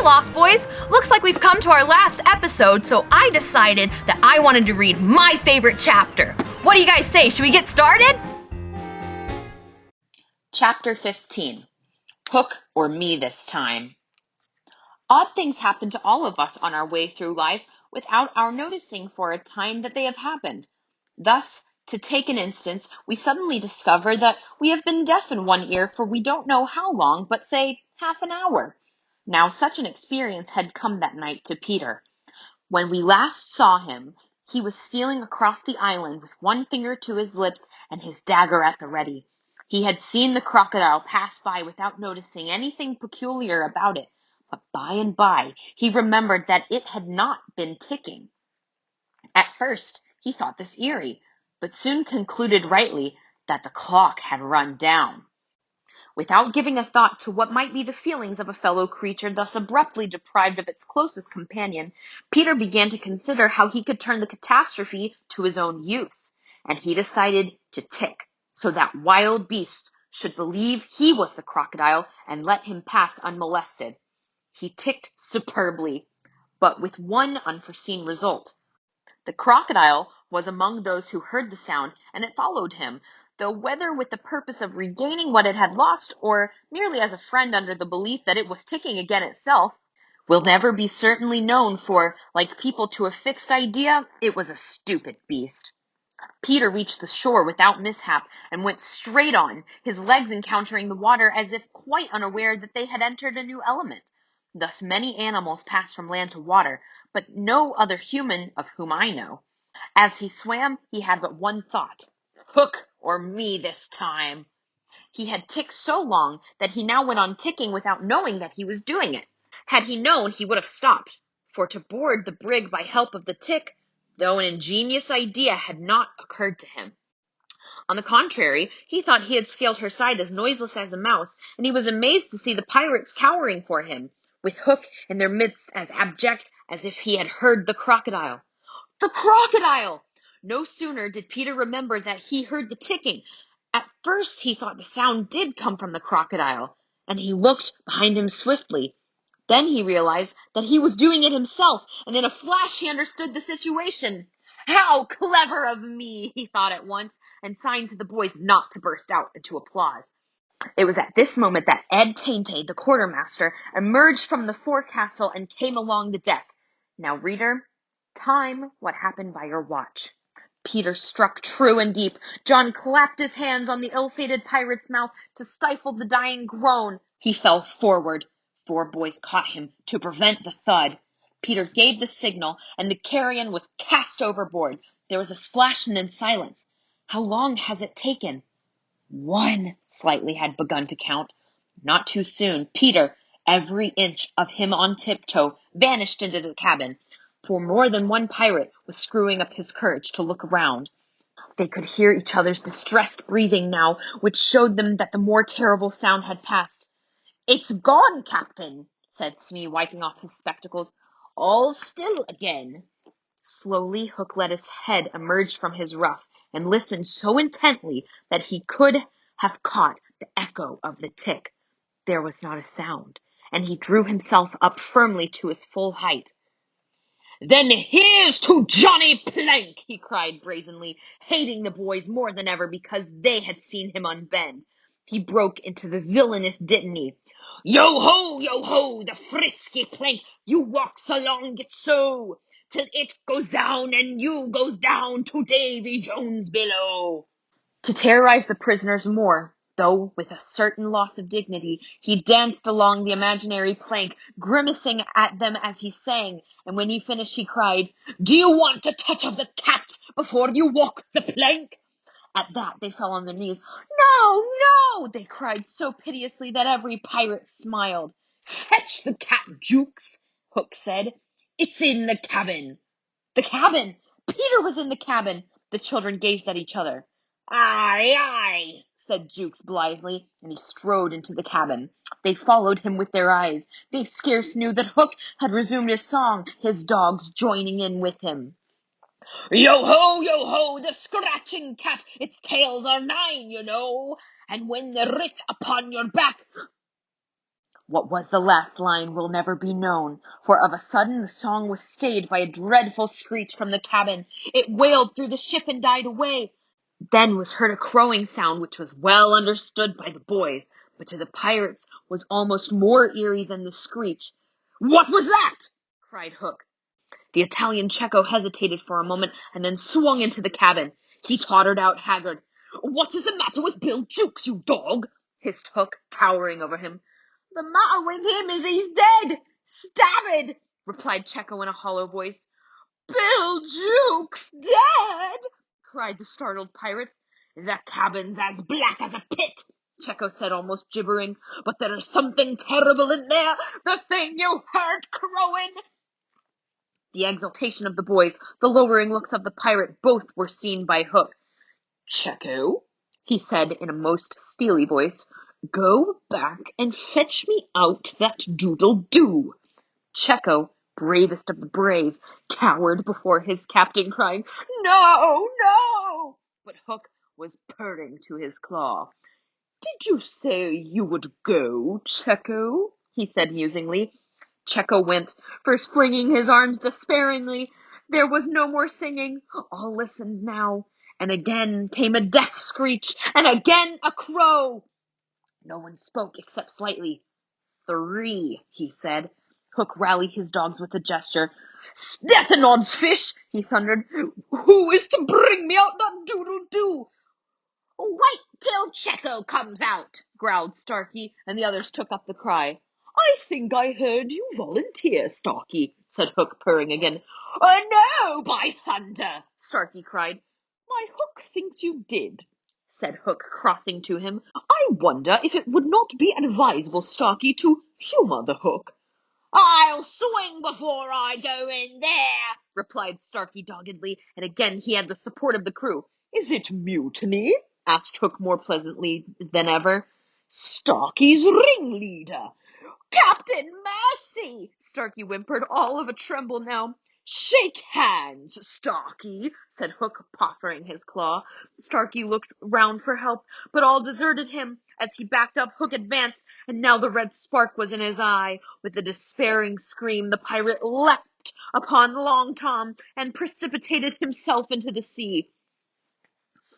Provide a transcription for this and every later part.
Lost Boys! Looks like we've come to our last episode, so I decided that I wanted to read my favorite chapter. What do you guys say? Should we get started? Chapter 15. Hook or me this time. Odd things happen to all of us on our way through life without our noticing for a time that they have happened. Thus, to take an instance, we suddenly discover that we have been deaf in one ear for we don't know how long, but say half an hour. Now, such an experience had come that night to Peter. When we last saw him, he was stealing across the island with one finger to his lips and his dagger at the ready. He had seen the crocodile pass by without noticing anything peculiar about it, but by and by he remembered that it had not been ticking. At first he thought this eerie, but soon concluded rightly that the clock had run down. Without giving a thought to what might be the feelings of a fellow creature thus abruptly deprived of its closest companion, Peter began to consider how he could turn the catastrophe to his own use, and he decided to tick, so that wild beasts should believe he was the crocodile and let him pass unmolested. He ticked superbly, but with one unforeseen result. The crocodile was among those who heard the sound, and it followed him, though whether with the purpose of regaining what it had lost, or merely as a friend under the belief that it was ticking again itself, will never be certainly known, for, like people to a fixed idea, it was a stupid beast. Peter reached the shore without mishap, and went straight on, his legs encountering the water as if quite unaware that they had entered a new element. Thus many animals pass from land to water, but no other human of whom I know. As he swam, he had but one thought: Hook or me this time. He had ticked so long that he now went on ticking without knowing that he was doing it. Had he known, he would have stopped, for to board the brig by help of the tick, though an ingenious idea, had not occurred to him. On the contrary, he thought he had scaled her side as noiseless as a mouse, and he was amazed to see the pirates cowering for him, with Hook in their midst as abject as if he had heard the crocodile. The crocodile! No sooner did Peter remember that he heard the ticking. At first he thought the sound did come from the crocodile, and he looked behind him swiftly. Then he realized that he was doing it himself, and in a flash he understood the situation. How clever of me, he thought at once, and signed to the boys not to burst out into applause. It was at this moment that Ed Tainted, the quartermaster, emerged from the forecastle and came along the deck. Now, reader, time what happened by your watch. Peter struck true and deep. John clapped his hands on the ill-fated pirate's mouth to stifle the dying groan. He fell forward. 4 boys caught him to prevent the thud. Peter gave the signal, and the carrion was cast overboard. There was a splash and then silence. How long has it taken? 1, Slightly had begun to count. Not too soon. Peter, every inch of him on tiptoe, vanished into the cabin, for more than one pirate was screwing up his courage to look around. They could hear each other's distressed breathing now, which showed them that the more terrible sound had passed. "It's gone, Captain," said Smee, wiping off his spectacles. "All still again." Slowly Hook let his head emerge from his ruff, and listened so intently that he could have caught the echo of the tick. There was not a sound, and he drew himself up firmly to his full height. "Then here's to Johnny Plank!" he cried brazenly, hating the boys more than ever because they had seen him unbend. He broke into the villainous ditty. Yo ho, the frisky Plank, you walks along it so, till it goes down and you goes down to Davy Jones below. To terrorize the prisoners more, though with a certain loss of dignity, he danced along the imaginary plank, grimacing at them as he sang, and when he finished he cried, "Do you want a touch of the cat before you walk the plank?" At that they fell on their knees. "No, no!" they cried so piteously that every pirate smiled. "Fetch the cat, Jukes," Hook said. "It's in the cabin." The cabin! Peter was in the cabin! The children gazed at each other. "Aye, aye," said Jukes blithely, and he strode into the cabin. They followed him with their eyes. They scarce knew that Hook had resumed his song, his dogs joining in with him. Yo ho, the scratching cat, its tails are 9, you know, and when they're writ upon your back, What was the last line will never be known, for of a sudden the song was stayed by a dreadful screech from the cabin. It wailed through the ship and died away. Then was heard a crowing sound which was well understood by the boys, but to the pirates was almost more eerie than the screech. "What was that?" cried Hook. The Italian Cecco hesitated for a moment and then swung into the cabin. He tottered out haggard. "What is the matter with Bill Jukes, you dog?" hissed Hook, towering over him. "The matter with him is he's dead, stabbed," replied Cecco in a hollow voice. "Bill Jukes dead!" cried the startled pirates. "The cabin's as black as a pit," Cecco said, almost gibbering, "but there's something terrible in there, the thing you heard crowing." The exultation of the boys, the lowering looks of the pirate, both were seen by Hook. "Cecco," he said in a most steely voice, "go back and fetch me out that doodle-doo." Cecco, bravest of the brave, cowered before his captain, crying, "No, no!" But Hook was purring to his claw. "Did you say you would go, Cecco?" he said musingly. Cecco went, first flinging his arms despairingly. There was no more singing. All listened now, and again came a death screech, and again a crow. No one spoke except slightly. "3," he said. Hook rallied his dogs with a gesture. "Death and odds fish!" he thundered. "Who is to bring me out that doodle-doo?" "Wait till Cecco comes out," growled Starkey, and the others took up the cry. "I think I heard you volunteer, Starkey," said Hook, purring again. "No, by thunder!" Starkey cried. "My Hook thinks you did," said Hook, crossing to him. "I wonder if it would not be advisable, Starkey, to humour the Hook." "I'll swing before I go in there," replied Starkey doggedly, and again he had the support of the crew. "Is it mutiny?" asked Hook more pleasantly than ever. "Starkey's ringleader." "Captain, mercy!" Starkey whimpered, all of a tremble now. "Shake hands, Starkey," said Hook, proffering his claw. Starkey looked round for help, but all deserted him. As he backed up, Hook advanced, and now the red spark was in his eye. With a despairing scream, the pirate leapt upon Long Tom and precipitated himself into the sea.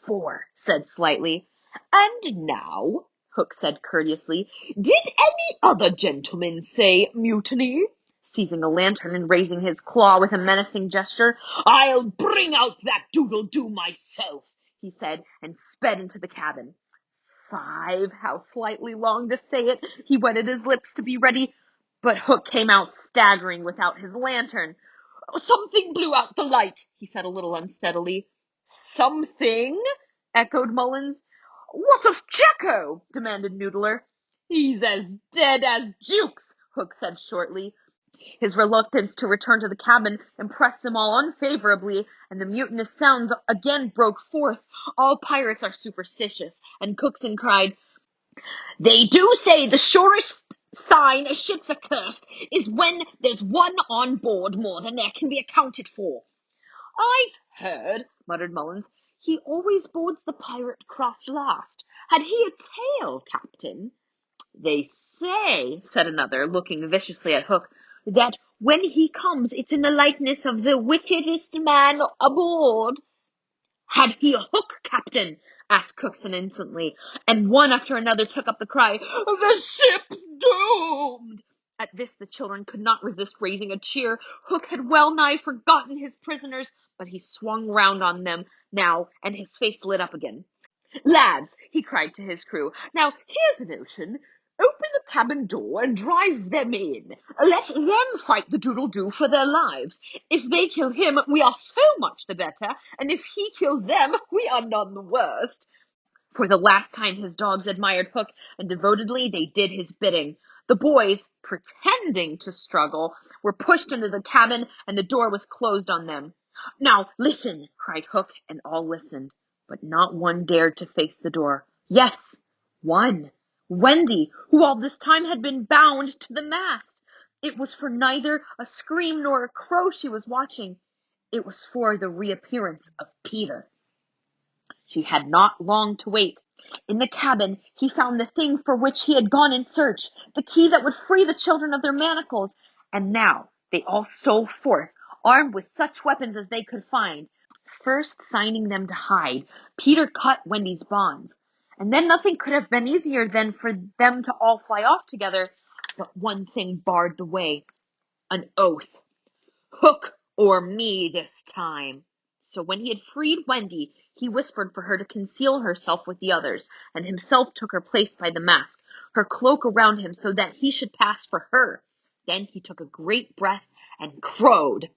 "4," said Slightly. "And now," Hook said courteously, "did any other gentleman say mutiny?" Seizing a lantern and raising his claw with a menacing gesture. "I'll bring out that doodle-doo myself," he said, and sped into the cabin. 5, how Slightly longed to say it. He wetted his lips to be ready, but Hook came out staggering without his lantern. "Something blew out the light," he said a little unsteadily. "Something?" echoed Mullins. "What of Cecco?" demanded Noodler. "He's as dead as Jukes," Hook said shortly. His reluctance to return to the cabin impressed them all unfavorably, and the mutinous sounds again broke forth. All pirates are superstitious, and Cookson cried, "They do say the surest sign a ship's accursed is when there's one on board more than there can be accounted for." "I've heard," muttered Mullins, "he always boards the pirate craft last. Had he a tail, Captain?" "They say," said another, looking viciously at Hook, "that when he comes it's in the likeness of the wickedest man aboard." "Had he a hook, Captain?" asked Cookson instantly, and one after another took up the cry, "The ship's doomed!" At this the children could not resist raising a cheer. Hook had well nigh forgotten his prisoners, but he swung round on them now, and his face lit up again. "Lads," he cried to his crew, "now here's a notion. Open the cabin door and drive them in. Let them fight the doodle-doo for their lives. If they kill him, we are so much the better, and if he kills them, we are none the worse." For the last time his dogs admired Hook, and devotedly they did his bidding. The boys, pretending to struggle, were pushed into the cabin, and the door was closed on them. "Now, listen," cried Hook, and all listened. But not one dared to face the door. Yes, one. Wendy, who all this time had been bound to the mast. It was for neither a scream nor a crow she was watching. It was for the reappearance of Peter. She had not long to wait. In the cabin, he found the thing for which he had gone in search, the key that would free the children of their manacles. And now they all stole forth, armed with such weapons as they could find. First signing them to hide, Peter cut Wendy's bonds. And then nothing could have been easier than for them to all fly off together. But one thing barred the way, an oath. Hook or me this time. So when he had freed Wendy, he whispered for her to conceal herself with the others, and himself took her place by the mast, her cloak around him so that he should pass for her. Then he took a great breath and crowed.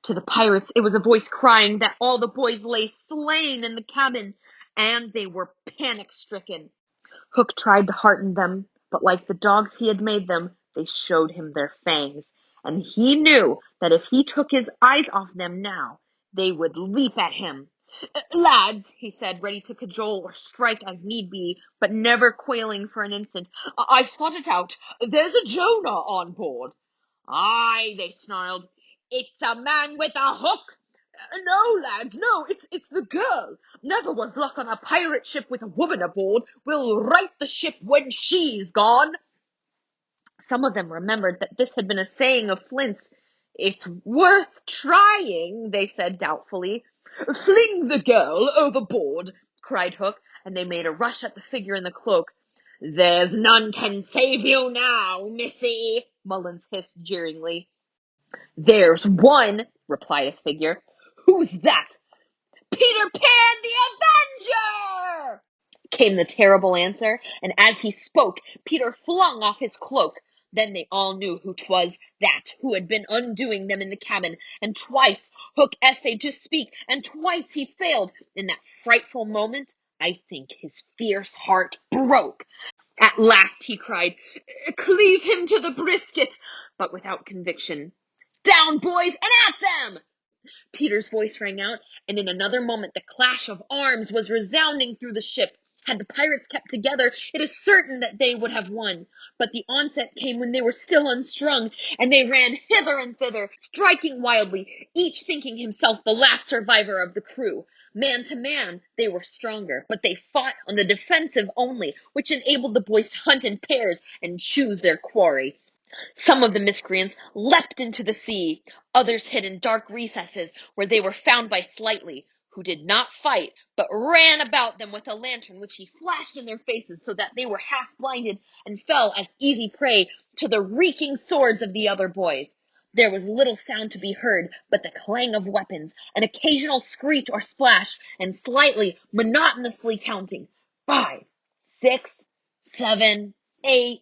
To the pirates it was a voice crying that all the boys lay slain in the cabin, and they were panic-stricken. Hook tried to hearten them, but like the dogs he had made them, they showed him their fangs, and he knew that if he took his eyes off them now, they would leap at him. Lads, he said, ready to cajole or strike as need be, but never quailing for an instant, I've thought it out. There's a Jonah on board. Aye, they snarled. It's a man with a hook. No, lads, no, it's the girl. Never was luck on a pirate ship with a woman aboard. We'll right the ship when she's gone. Some of them remembered that this had been a saying of Flint's. It's worth trying, they said doubtfully. Fling the girl overboard, cried Hook, and they made a rush at the figure in the cloak. There's none can save you now, missy, Mullins hissed jeeringly. There's one, replied a figure. Who's that? Peter Pan the Avenger! Came the terrible answer, and as he spoke, Peter flung off his cloak. Then they all knew who 'twas that who had been undoing them in the cabin, and twice Hook essayed to speak, and twice he failed. In that frightful moment, I think his fierce heart broke. At last he cried, Cleave him to the brisket, but without conviction. Down, boys, and at them! Peter's voice rang out, and in another moment the clash of arms was resounding through the ship. Had the pirates kept together, it is certain that they would have won. But the onset came when they were still unstrung, and they ran hither and thither, striking wildly, each thinking himself the last survivor of the crew. Man to man, they were stronger, but they fought on the defensive only, which enabled the boys to hunt in pairs and choose their quarry. Some of the miscreants leapt into the sea. Others hid in dark recesses, where they were found by Slightly, who did not fight, but ran about them with a lantern which he flashed in their faces so that they were half blinded and fell as easy prey to the reeking swords of the other boys. There was little sound to be heard but the clang of weapons, an occasional screech or splash, and Slightly monotonously counting 5, 6, 7, 8,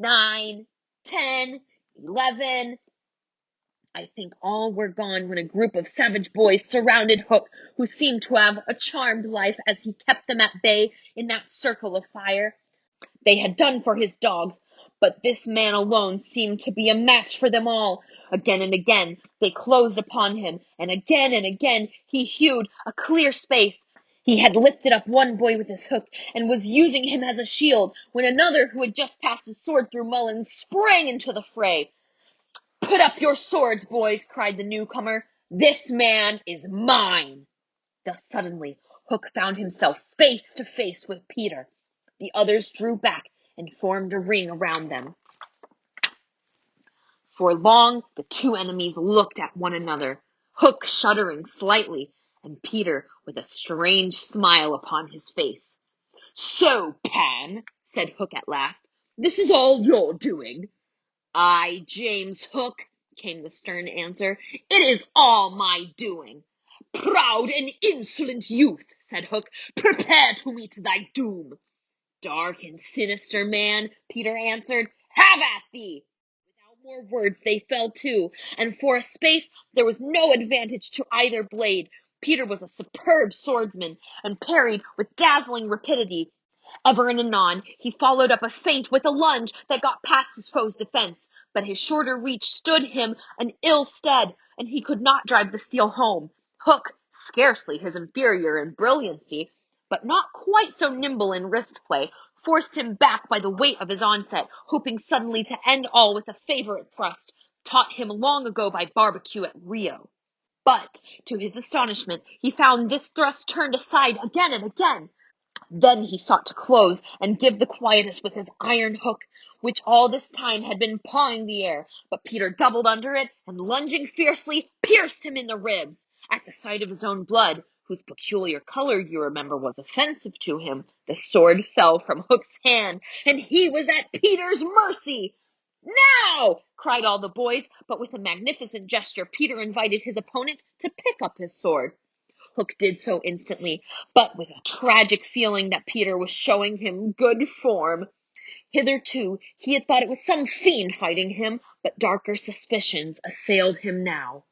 9, 10, 11. I think all were gone when a group of savage boys surrounded Hook, who seemed to have a charmed life as he kept them at bay in that circle of fire. They had done for his dogs, but this man alone seemed to be a match for them all. Again and again they closed upon him, and again he hewed a clear space. He had lifted up one boy with his hook, and was using him as a shield, when another, who had just passed his sword through Mullins, sprang into the fray. Put up your swords, boys, cried the newcomer. This man is mine. Thus suddenly Hook found himself face to face with Peter. The others drew back and formed a ring around them. For long the two enemies looked at one another, Hook shuddering slightly, and Peter with a strange smile upon his face. So, Pan, said Hook at last, this is all your doing. Aye, James Hook, came the stern answer, it is all my doing. Proud and insolent youth, said Hook, prepare to meet thy doom. Dark and sinister man, Peter answered, have at thee. Without more words they fell to, and for a space there was no advantage to either blade. Peter was a superb swordsman, and parried with dazzling rapidity. Ever and anon he followed up a feint with a lunge that got past his foe's defense, but his shorter reach stood him an ill stead, and he could not drive the steel home. Hook, scarcely his inferior in brilliancy, but not quite so nimble in wrist play, forced him back by the weight of his onset, hoping suddenly to end all with a favorite thrust, taught him long ago by Barbecue at Rio. But, to his astonishment, he found this thrust turned aside again and again. Then he sought to close and give the quietus with his iron hook, which all this time had been pawing the air, but Peter doubled under it, and lunging fiercely, pierced him in the ribs. At the sight of his own blood, whose peculiar color, you remember, was offensive to him, the sword fell from Hook's hand, and he was at Peter's mercy. "Now!" cried all the boys, but with a magnificent gesture Peter invited his opponent to pick up his sword. Hook did so instantly, but with a tragic feeling that Peter was showing him good form. Hitherto he had thought it was some fiend fighting him, but darker suspicions assailed him now.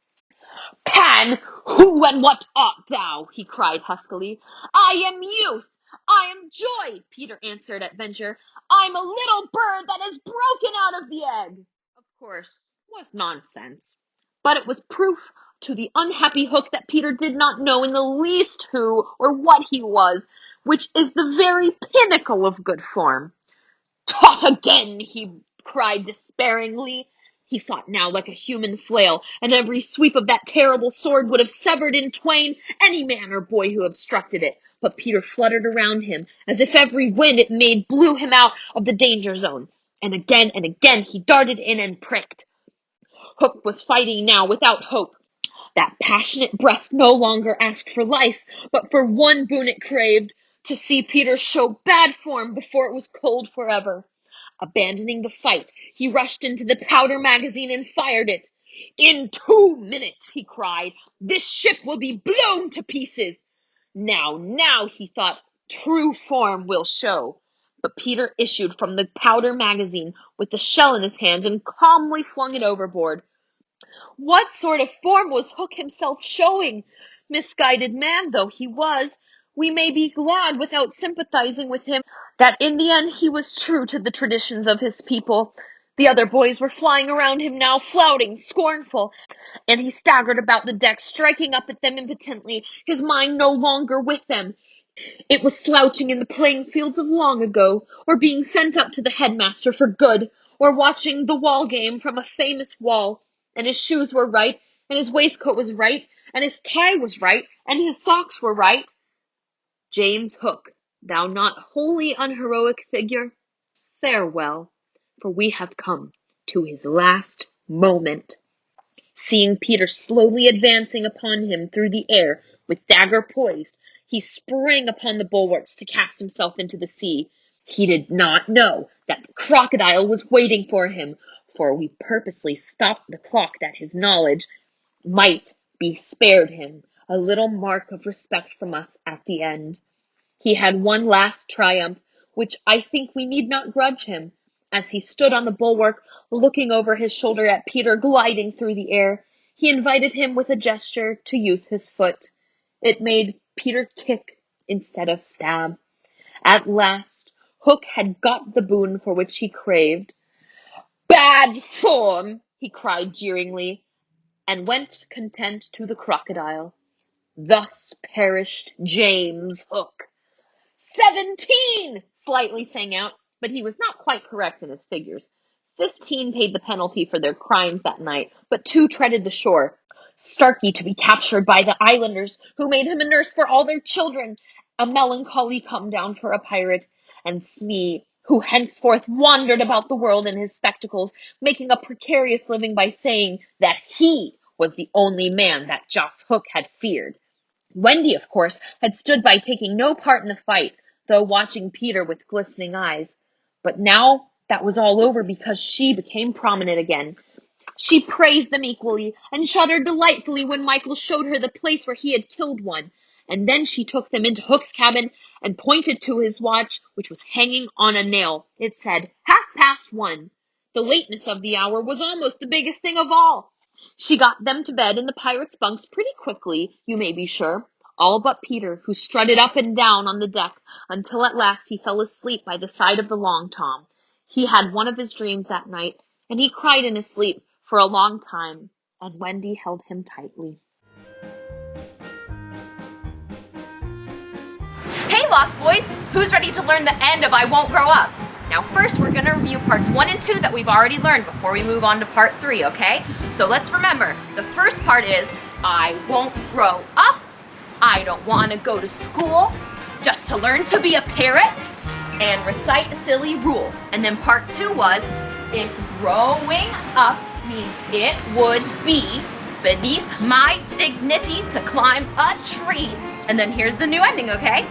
"Pan, who and what art thou?" he cried huskily. "I am youth, I am joy," Peter answered at venture. "I'm a little bird that has broken out of the egg." Of course, it was nonsense, but it was proof to the unhappy Hook that Peter did not know in the least who or what he was, which is the very pinnacle of good form. "Taught again!" he cried despairingly. He fought now like a human flail, and every sweep of that terrible sword would have severed in twain any man or boy who obstructed it. But Peter fluttered around him, as if every wind it made blew him out of the danger zone. And again he darted in and pricked. Hook was fighting now without hope. That passionate breast no longer asked for life, but for one boon it craved, to see Peter show bad form before it was cold forever. Abandoning the fight, he rushed into the powder magazine and fired it. "In 2 minutes," he cried, "this ship will be blown to pieces." Now, he thought, true form will show. But Peter issued from the powder magazine with the shell in his hands and calmly flung it overboard. What sort of form was Hook himself showing? Misguided man though he was, we may be glad, without sympathizing with him, that in the end he was true to the traditions of his people. The other boys were flying around him now, flouting, scornful, and he staggered about the deck, striking up at them impotently, his mind no longer with them. It was slouching in the playing fields of long ago, or being sent up to the headmaster for good, or watching the wall game from a famous wall. And his shoes were right, and his waistcoat was right, and his tie was right, and his socks were right. James Hook, thou not wholly unheroic figure, farewell, for we have come to his last moment. Seeing Peter slowly advancing upon him through the air, with dagger poised, he sprang upon the bulwarks to cast himself into the sea. He did not know that the crocodile was waiting for him, for we purposely stopped the clock that his knowledge might be spared him a little mark of respect from us at the end. He had one last triumph, which I think we need not grudge him. As he stood on the bulwark, looking over his shoulder at Peter gliding through the air, he invited him with a gesture to use his foot. It made Peter kick instead of stab. At last, Hook had got the boon for which he craved. "Bad form!" he cried jeeringly, and went content to the crocodile. Thus perished James Hook. 17! Slightly sang out, but he was not quite correct in his figures. 15 paid the penalty for their crimes that night, but 2 treaded the shore. Starkey to be captured by the islanders, who made him a nurse for all their children, a melancholy come down for a pirate, and Smee, who henceforth wandered about the world in his spectacles, making a precarious living by saying that he was the only man that Joss Hook had feared. Wendy, of course, had stood by, taking no part in the fight, though watching Peter with glistening eyes. But now that was all over, because she became prominent again. She praised them equally, and shuddered delightfully when Michael showed her the place where he had killed one. And then she took them into Hook's cabin and pointed to his watch, which was hanging on a nail. It said 1:30. The lateness of the hour was almost the biggest thing of all. She got them to bed in the pirates' bunks pretty quickly, you may be sure, all but Peter, who strutted up and down on the deck until at last he fell asleep by the side of the Long Tom. He had one of his dreams that night, and he cried in his sleep for a long time, and Wendy held him tightly. Hey, Lost Boys! Who's ready to learn the end of I Won't Grow Up? Now first, we're going to review parts 1 and 2 that we've already learned before we move on to part 3, okay? So let's remember, the first part is, I won't grow up, I don't want to go to school, just to learn to be a parrot and recite a silly rule. And then part 2 was, if growing up means it would be beneath my dignity to climb a tree. And then here's the new ending, okay?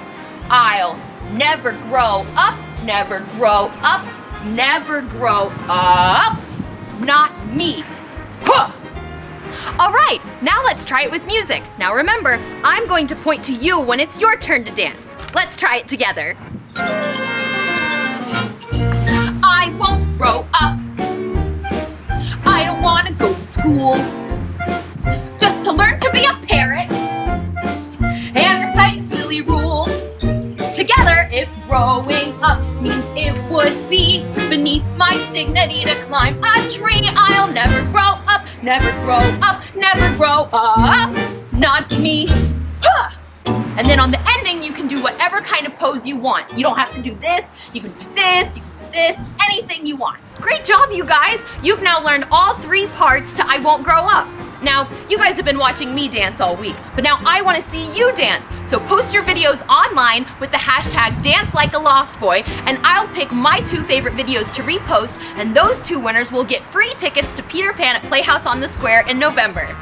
I'll never grow up, never grow up, never grow up. Not me. Huh. All right, now let's try it with music. Now remember, I'm going to point to you when it's your turn to dance. Let's try it together. I won't grow up. I don't want to go to school. Just to learn to be a parrot and recite a silly rule. Together, if growing up means it would be beneath my dignity to climb a tree, I'll never grow up, never grow up, never grow up. Not me. Huh. And then on the ending, you can do whatever kind of pose you want. You don't have to do this, you can do this, you can do this, anything you want. Great job, you guys. You've now learned all 3 parts to I Won't Grow Up. Now, you guys have been watching me dance all week, but now I want to see you dance. So post your videos online with the hashtag #DanceLikeALostBoy, and I'll pick my 2 favorite videos to repost, and those 2 winners will get free tickets to Peter Pan at Playhouse on the Square in November.